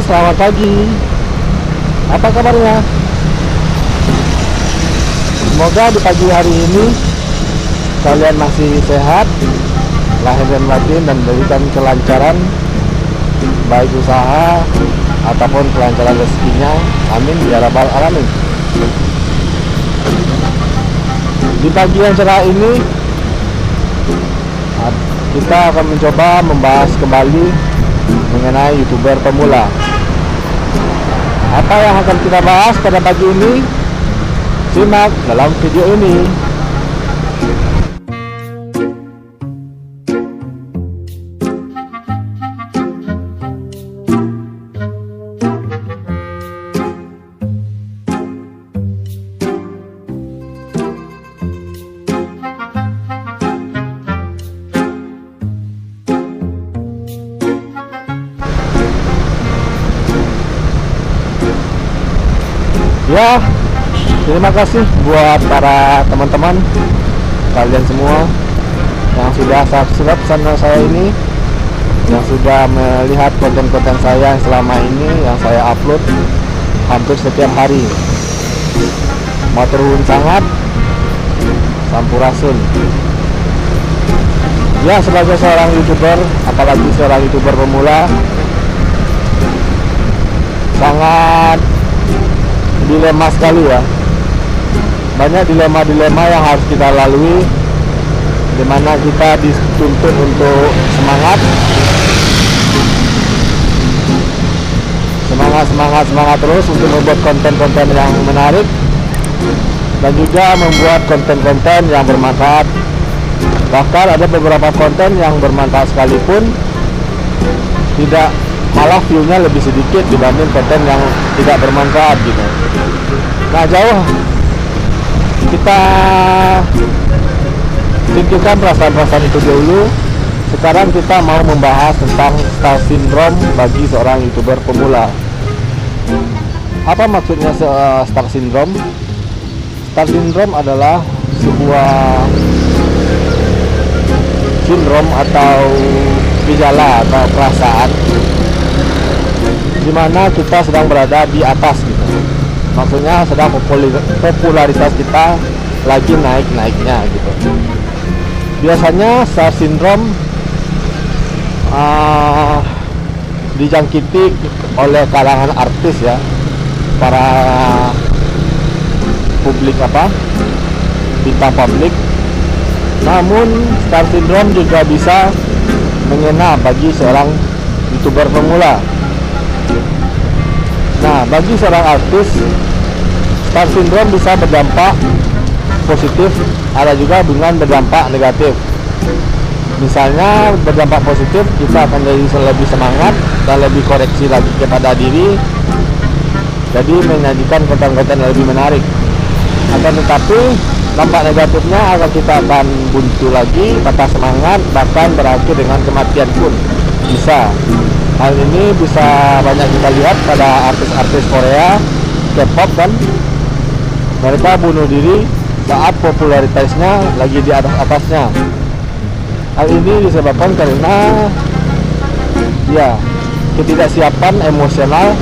selamat pagi. Apa kabarnya? Semoga di pagi hari ini kalian masih sehat, lahir dan batin, dan diberikan kelancaran baik usaha ataupun kelancaran rezekinya. Amin ya rabbal alamin. Di pagi yang cerah ini kita akan mencoba membahas kembali mengenai YouTuber pemula. Apa yang akan kita bahas pada pagi ini? Simak dalam video ini. Ya, terima kasih buat para teman-teman kalian semua yang sudah subscribe channel saya ini, yang sudah melihat konten-konten saya yang selama ini yang saya upload hampir setiap hari. Matur nuwun sangat, sampurasun. Ya, sebagai seorang YouTuber, apalagi seorang YouTuber pemula, sangat dilema sekali ya. Banyak dilema-dilema yang harus kita lalui, dimana kita dituntut untuk semangat terus untuk membuat konten-konten yang menarik, dan juga membuat konten-konten yang bermanfaat. Bahkan ada beberapa konten yang bermanfaat sekalipun tidak, malah view-nya lebih sedikit dibanding konten yang tidak bermanfaat gitu. Nah, jauh kita singkirkan perasaan-perasaan itu dulu. Sekarang kita mau membahas tentang star syndrome bagi seorang YouTuber pemula. Apa maksudnya star syndrome? Star syndrome adalah sebuah sindrom atau gejala atau perasaan dimana kita sedang berada di atas gitu. Maksudnya sedang popularitas kita lagi naik-naiknya gitu. Biasanya star syndrome dijangkiti oleh kalangan artis ya, para publik bintang publik. Namun star syndrome juga bisa mengena bagi seorang YouTuber pemula. Nah, bagi seorang artis, star syndrome bisa berdampak positif, ada juga dengan berdampak negatif. Misalnya berdampak positif, kita akan jadi lebih semangat dan lebih koreksi lagi kepada diri, jadi menyajikan konten-konten lebih menarik. Akan tetapi dampak negatifnya kita akan buntu lagi, patah semangat, bahkan berakhir dengan kematian pun bisa. Hal ini bisa banyak kita lihat pada artis-artis Korea, K-pop kan. Mereka bunuh diri saat popularitasnya lagi di atas-atasnya. Hal ini disebabkan karena ya ketidaksiapan emosional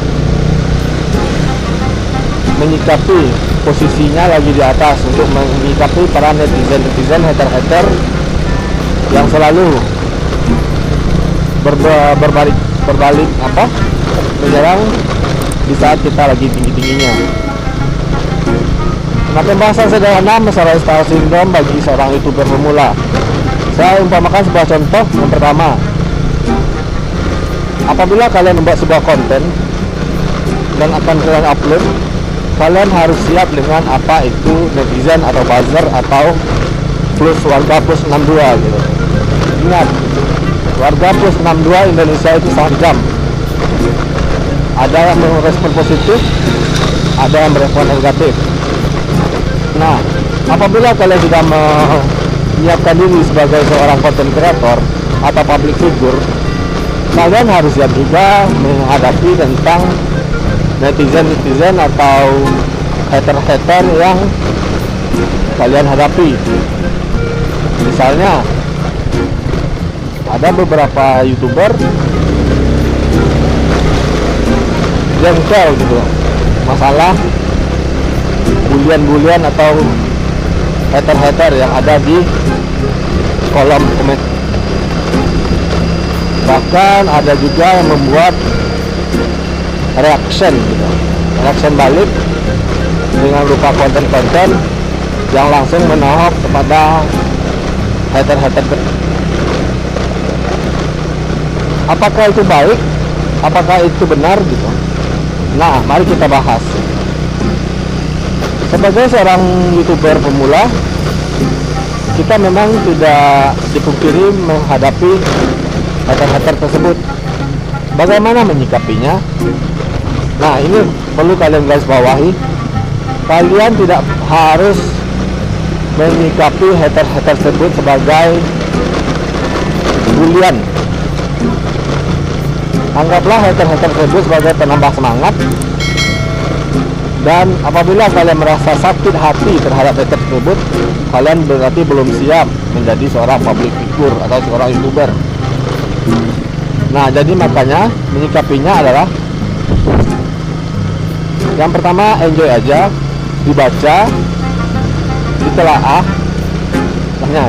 menyikapi posisinya lagi di atas, untuk menyikapi para netizen, hater yang selalu berbalik menyerang di saat kita lagi tinggi-tingginya. Nah, pembahasan sederhana masalah star syndrome bagi seorang YouTuber pemula. Saya umpamakan sebuah contoh. Yang pertama, apabila kalian membuat sebuah konten dan akan kalian upload, kalian harus siap dengan apa itu netizen atau buzzer atau warga plus 62 gitu. Ingat, warga plus 62 Indonesia itu sangat jam. Ada yang merespon positif, ada yang merespon negatif. Nah, apabila kalian sudah menyiapkan diri sebagai seorang content creator atau public figure, kalian harus siap juga menghadapi tentang netizen atau hater yang kalian hadapi. Misalnya ada beberapa YouTuber jengkel gitu masalah bulian-bulian atau hater-hater yang ada di kolom komen. Bahkan ada juga yang membuat reaction gitu, reaction balik dengan berupa konten-konten yang langsung menohok kepada hater-hater. Apakah itu baik? Apakah itu benar gitu? Nah, mari kita bahas. Sebagai seorang YouTuber pemula, kita memang tidak dipungkiri menghadapi hater-hater tersebut. Bagaimana menyikapinya? Nah, ini perlu kalian garis bawahi. Kalian tidak harus menyikapi hater-hater tersebut sebagai bulian. Anggaplah hater-hater tersebut sebagai penambah semangat. Dan apabila kalian merasa sakit hati terhadap hater tersebut, kalian berarti belum siap menjadi seorang public figure atau seorang YouTuber. Nah, jadi makanya menyikapinya adalah yang pertama, enjoy aja, dibaca, ditelaah,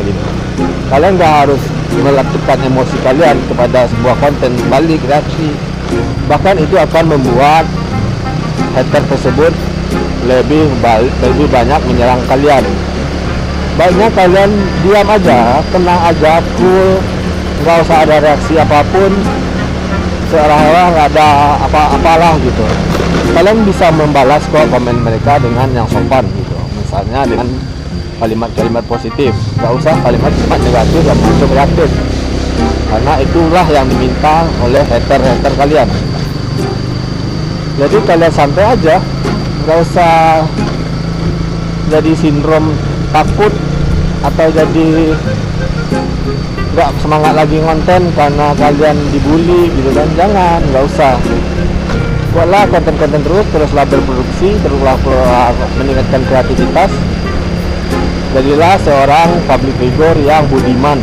gitu. Kalian nggak harus meletupkan emosi kalian kepada sebuah konten balik reaksi. Bahkan itu akan membuat hater tersebut lebih banyak menyerang kalian. Baiknya kalian diam aja, tenang aja, cool, nggak usah ada reaksi apapun, seolah-olah nggak ada apa-apalah gitu. Kalian bisa membalas kok komen mereka dengan yang sopan gitu, misalnya dengan kalimat-kalimat positif, nggak usah kalimat-kalimat negatif yang langsung reaktif, karena itulah yang diminta oleh hater-hater kalian. Jadi kalian santai aja, nggak usah jadi sindrom takut atau jadi nggak semangat lagi konten karena kalian dibully gitu kan. Jangan, nggak usah. Buatlah konten-konten teruslah berproduksi, teruslah meningkatkan kreativitas. Jadilah seorang public figure yang budiman,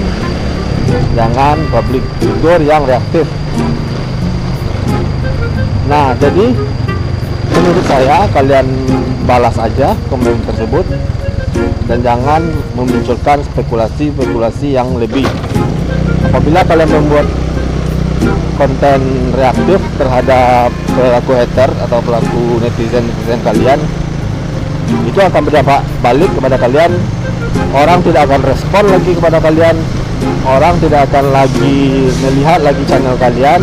jangan public figure yang reaktif. Nah, jadi menurut saya kalian balas aja komen tersebut dan jangan memunculkan spekulasi-spekulasi yang lebih. Apabila kalian membuat konten reaktif terhadap pelaku hater atau pelaku netizen kalian, itu akan berdampak balik kepada kalian. Orang tidak akan respon lagi kepada kalian, orang tidak akan lagi melihat lagi channel kalian,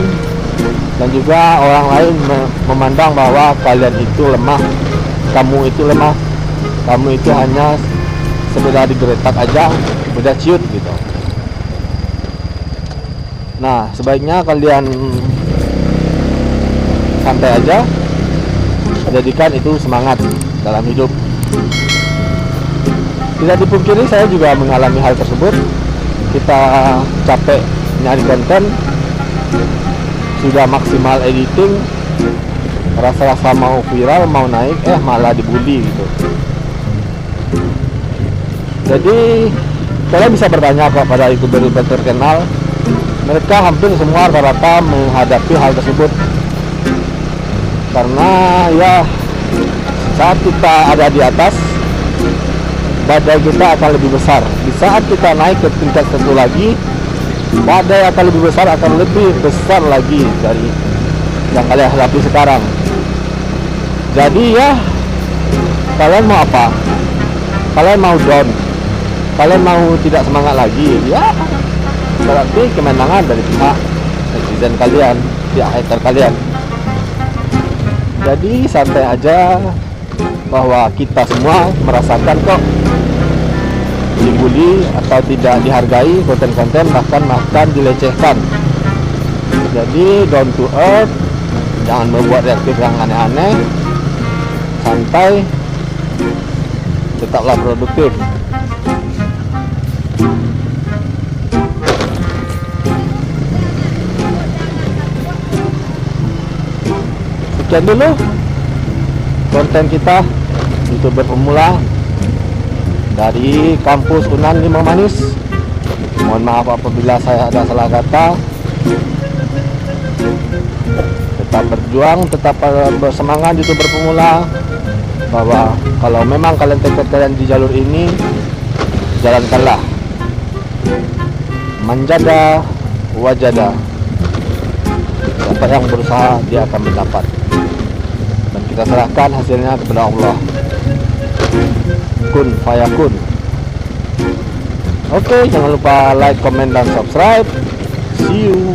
dan juga orang lain memandang bahwa kalian itu lemah, kamu itu lemah, kamu itu hanya sekedar digeletak aja udah ciut gitu. Nah, sebaiknya kalian santai aja, jadikan itu semangat dalam hidup. Tidak dipungkiri saya juga mengalami hal tersebut. Kita capek nyari konten, sudah maksimal editing, rasa-rasa mau viral, mau naik, malah dibully gitu. Jadi kalian bisa bertanya kepada YouTuber terkenal, mereka hampir semua rata-rata menghadapi hal tersebut. Karena ya, saat kita ada di atas, badai kita akan lebih besar. Di saat kita naik ke tingkat tertentu lagi, badai akan lebih besar, akan lebih besar lagi dari yang kalian hadapi sekarang. Jadi ya, kalian mau apa? Kalian mau down? Kalian mau tidak semangat lagi? Ya, berarti kemenangan dari pihak netizen kalian, pihak hater kalian. Jadi santai aja, bahwa kita semua merasakan kok dibully atau tidak dihargai konten-konten, bahkan dilecehkan. Jadi down to earth, jangan membuat reaktif yang aneh-aneh, santai, tetaplah produktif. Sekian dulu konten kita YouTuber pemula dari kampus Unan Limau Manis. Mohon maaf apabila saya ada salah kata. Tetap berjuang, tetap bersemangat YouTuber pemula, bahwa kalau memang kalian tekad kalian di jalur ini, jalankanlah. Manjada wajada, siapa yang berusaha dia akan mendapat, dan kita serahkan hasilnya kepada Allah. Kun fayakun. Oke, jangan lupa like, comment, dan subscribe. See you.